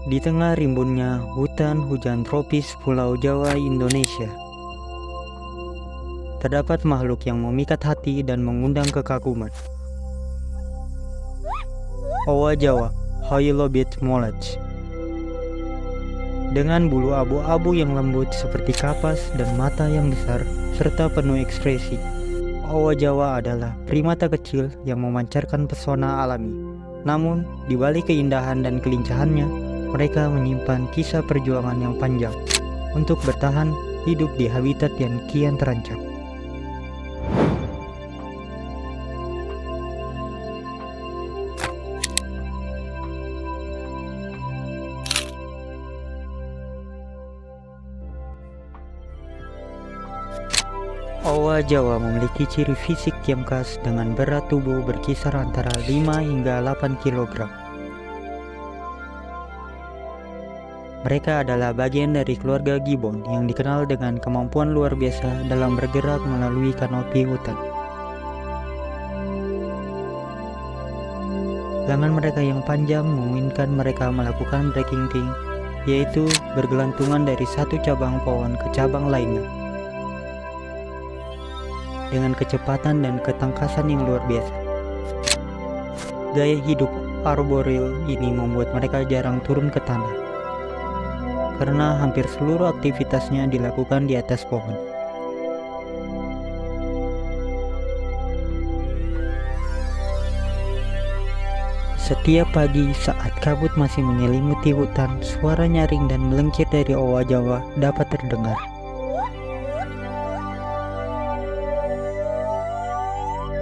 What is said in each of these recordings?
Di tengah rimbunnya hutan hujan tropis Pulau Jawa, Indonesia, terdapat makhluk yang memikat hati dan mengundang kekaguman. Owa Jawa, Hylobates molech. Dengan bulu abu-abu yang lembut seperti kapas dan mata yang besar serta penuh ekspresi, owa Jawa adalah primata kecil yang memancarkan pesona alami. Namun, di balik keindahan dan kelincahannya, mereka menyimpan kisah perjuangan yang panjang untuk bertahan hidup di habitat yang kian terancam. Owa Jawa memiliki ciri fisik yang khas dengan berat tubuh berkisar antara 5 hingga 8 kg. Mereka adalah bagian dari keluarga gibbon yang dikenal dengan kemampuan luar biasa dalam bergerak melalui kanopi hutan. Lengan mereka yang panjang memungkinkan mereka melakukan breaking, yaitu bergelantungan dari satu cabang pohon ke cabang lainnya, dengan kecepatan dan ketangkasan yang luar biasa. Gaya hidup arboreal ini membuat mereka jarang turun ke tanah, karena hampir seluruh aktivitasnya dilakukan di atas pohon. Setiap pagi saat kabut masih menyelimuti hutan, suara nyaring dan melengkir dari owa Jawa dapat terdengar.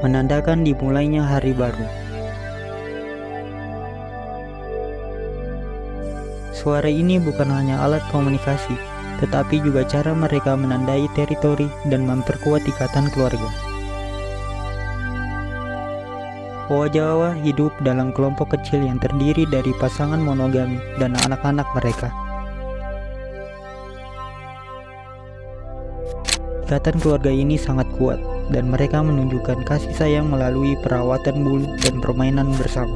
Menandakan dimulainya hari baru. Suara ini bukan hanya alat komunikasi, tetapi juga cara mereka menandai teritori dan memperkuat ikatan keluarga. Owa Jawa hidup dalam kelompok kecil yang terdiri dari pasangan monogami dan anak-anak mereka. Ikatan keluarga ini sangat kuat, dan mereka menunjukkan kasih sayang melalui perawatan bulu dan permainan bersama.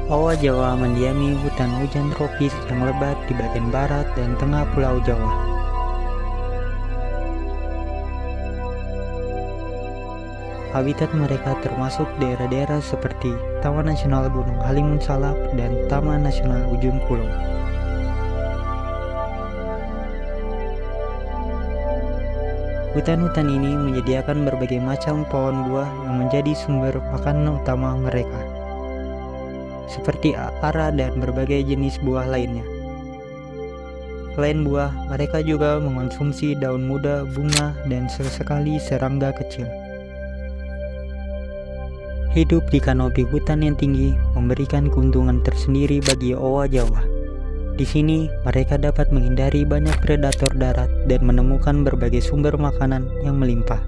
Owa Jawa mendiami hutan hujan tropis yang lebat di bagian barat dan tengah Pulau Jawa. Habitat mereka termasuk daerah-daerah seperti Taman Nasional Gunung Halimun Salak dan Taman Nasional Ujung Kulon. Hutan-hutan ini menyediakan berbagai macam pohon buah yang menjadi sumber makanan utama mereka, seperti ara dan berbagai jenis buah lainnya. Selain buah, mereka juga mengonsumsi daun muda, bunga, dan sesekali serangga kecil. Hidup di kanopi hutan yang tinggi memberikan keuntungan tersendiri bagi owa Jawa. Di sini, mereka dapat menghindari banyak predator darat dan menemukan berbagai sumber makanan yang melimpah.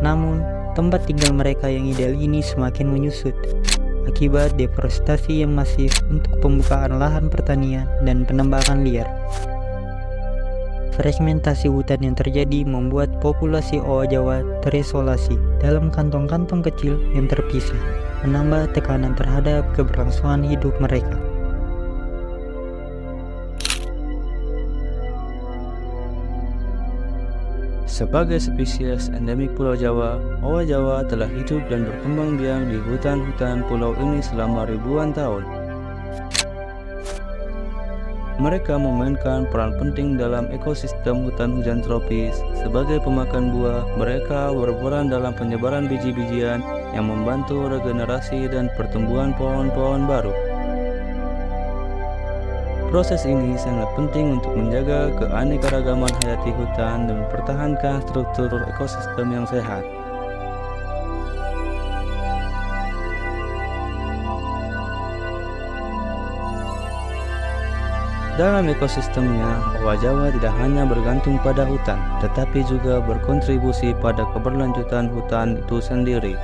Namun, tempat tinggal mereka yang ideal ini semakin menyusut akibat deforestasi yang masif untuk pembukaan lahan pertanian dan penembakan liar. Fragmentasi hutan yang terjadi membuat populasi owa Jawa terisolasi dalam kantong-kantong kecil yang terpisah, menambah tekanan terhadap keberlangsungan hidup mereka. Sebagai spesies endemik Pulau Jawa, owa Jawa telah hidup dan berkembang biak di hutan-hutan pulau ini selama ribuan tahun. Mereka memainkan peran penting dalam ekosistem hutan hujan tropis. Sebagai pemakan buah, mereka berperan dalam penyebaran biji-bijian yang membantu regenerasi dan pertumbuhan pohon-pohon baru. Proses ini sangat penting untuk menjaga keanekaragaman hayati hutan dan mempertahankan struktur ekosistem yang sehat. Dalam ekosistemnya, owa Jawa tidak hanya bergantung pada hutan, tetapi juga berkontribusi pada keberlanjutan hutan itu sendiri.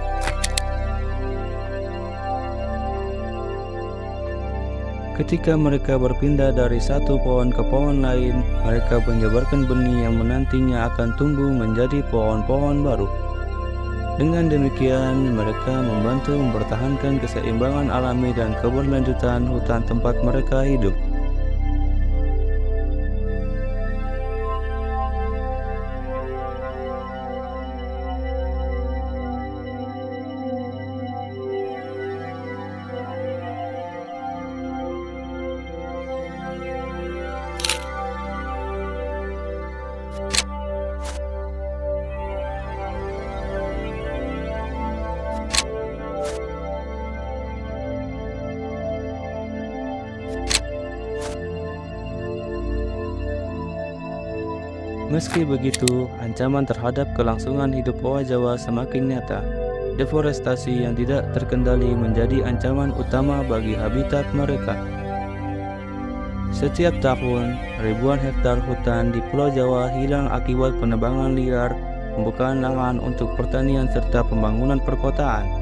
Ketika mereka berpindah dari satu pohon ke pohon lain, mereka menyebarkan benih yang menantinya akan tumbuh menjadi pohon-pohon baru. Dengan demikian, mereka membantu mempertahankan keseimbangan alami dan keberlanjutan hutan tempat mereka hidup. Meski begitu, ancaman terhadap kelangsungan hidup owa Jawa semakin nyata. Deforestasi yang tidak terkendali menjadi ancaman utama bagi habitat mereka. Setiap tahun, ribuan hektar hutan di Pulau Jawa hilang akibat penebangan liar, pembukaan lahan untuk pertanian serta pembangunan perkotaan.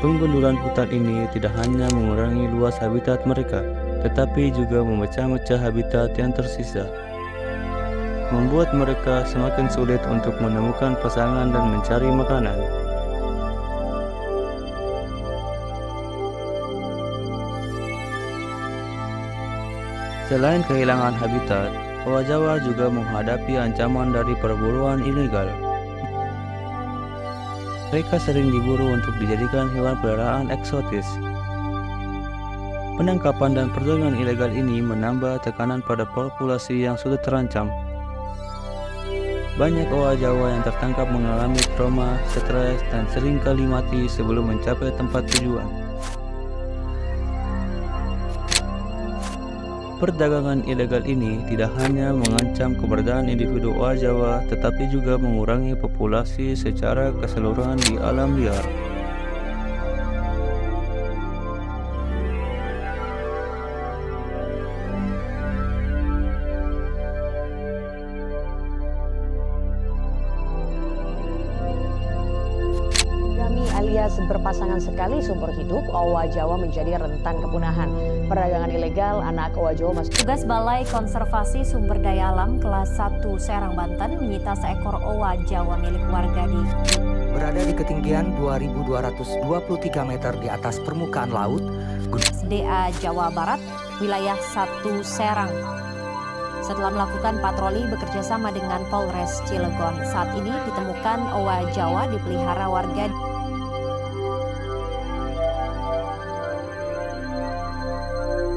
Penggundulan hutan ini tidak hanya mengurangi luas habitat mereka, tetapi juga memecah-mecah habitat yang tersisa, membuat mereka semakin sulit untuk menemukan pasangan dan mencari makanan. Selain kehilangan habitat, owa Jawa juga menghadapi ancaman dari perburuan ilegal. Mereka sering diburu untuk dijadikan hewan peliharaan eksotis. Penangkapan dan perdagangan ilegal ini menambah tekanan pada populasi yang sudah terancam. Banyak owa Jawa yang tertangkap mengalami trauma, stres, dan seringkali mati sebelum mencapai tempat tujuan. Perdagangan ilegal ini tidak hanya mengancam keberadaan individu owa Jawa, tetapi juga mengurangi populasi secara keseluruhan di alam liar. Alias berpasangan sekali sumber hidup, owa Jawa menjadi rentan kepunahan. Perdagangan ilegal anak owa Jawa masuk. Tugas Balai Konservasi Sumber Daya Alam kelas 1 Serang, Banten menyita seekor owa Jawa milik warga di berada di ketinggian 2.223 meter di atas permukaan laut. SDA Jawa Barat, wilayah 1 Serang. Setelah melakukan patroli bekerjasama dengan Polres Cilegon, saat ini ditemukan owa Jawa dipelihara warga.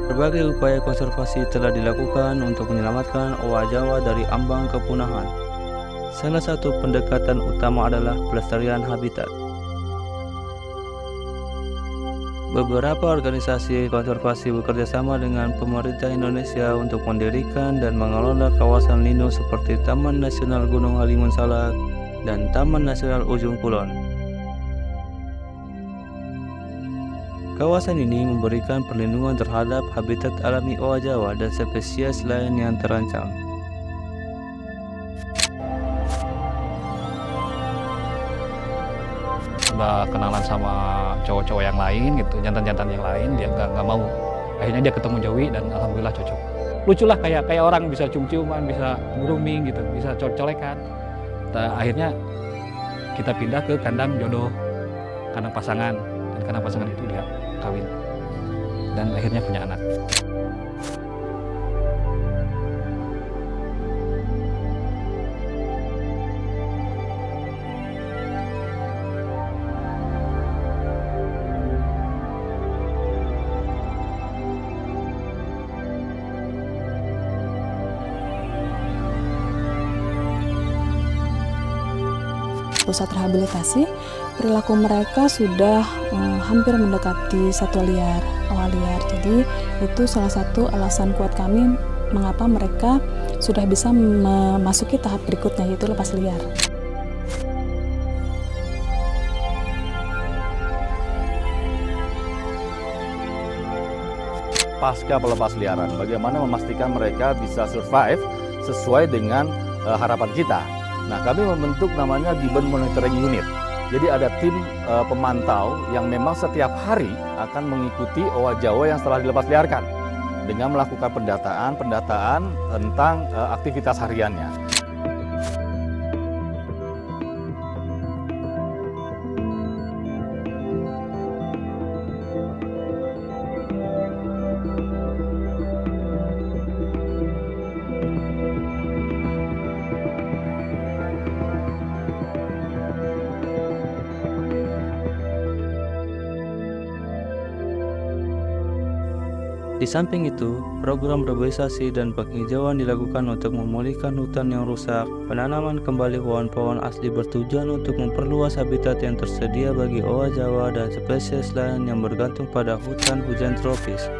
Berbagai upaya konservasi telah dilakukan untuk menyelamatkan owa Jawa dari ambang kepunahan. Salah satu pendekatan utama adalah pelestarian habitat. Beberapa organisasi konservasi bekerjasama dengan pemerintah Indonesia untuk mendirikan dan mengelola kawasan lindung seperti Taman Nasional Gunung Halimun Salak dan Taman Nasional Ujung Kulon. Kawasan ini memberikan perlindungan terhadap habitat alami owa Jawa dan spesies lain yang terancam. Udah kenalan sama cowok-cowok yang lain gitu, jantan-jantan yang lain, dia nggak mau. Akhirnya dia ketemu Jowi dan alhamdulillah cocok. Lucu lah, kayak orang bisa cium-ciuman, bisa grooming gitu, bisa colek-colekan. Akhirnya kita pindah ke kandang jodoh, kandang pasangan, dan kandang pasangan itu dia kawin dan akhirnya punya anak. Pusat rehabilitasi, perilaku mereka sudah hampir mendekati satwa liar, owa liar. Jadi itu salah satu alasan kuat kami mengapa mereka sudah bisa memasuki tahap berikutnya, yaitu lepas liar. pasca pelepasliaran. Bagaimana memastikan mereka bisa survive sesuai dengan harapan kita. Nah, kami membentuk namanya Gibbon Monitoring Unit. Jadi ada tim pemantau yang memang setiap hari akan mengikuti owa Jawa yang setelah dilepasliarkan dengan melakukan pendataan tentang aktivitas hariannya. Di samping itu, program reboisasi dan penghijauan dilakukan untuk memulihkan hutan yang rusak. Penanaman kembali pohon-pohon asli bertujuan untuk memperluas habitat yang tersedia bagi owa Jawa dan spesies lain yang bergantung pada hutan hujan tropis.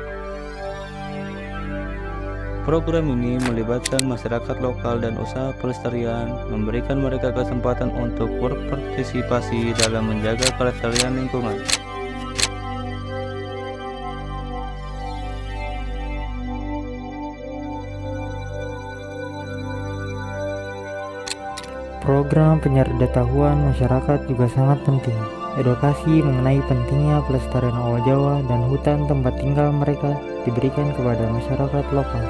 Program ini melibatkan masyarakat lokal dan usaha pelestarian, memberikan mereka kesempatan untuk berpartisipasi dalam menjaga kelestarian lingkungan. Program penyerdatahuan masyarakat juga sangat penting. Edukasi mengenai pentingnya pelestarian owa Jawa dan hutan tempat tinggal mereka diberikan kepada masyarakat lokal.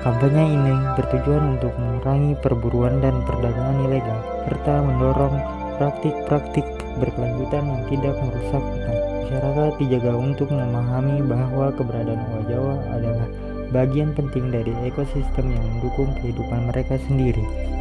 Kampanye ini bertujuan untuk mengurangi perburuan dan perdagangan ilegal, serta mendorong praktik-praktik berkelanjutan yang tidak merusak hutan. Masyarakat dijaga untuk memahami bahwa keberadaan owa Jawa adalah bagian penting dari ekosistem yang mendukung kehidupan mereka sendiri.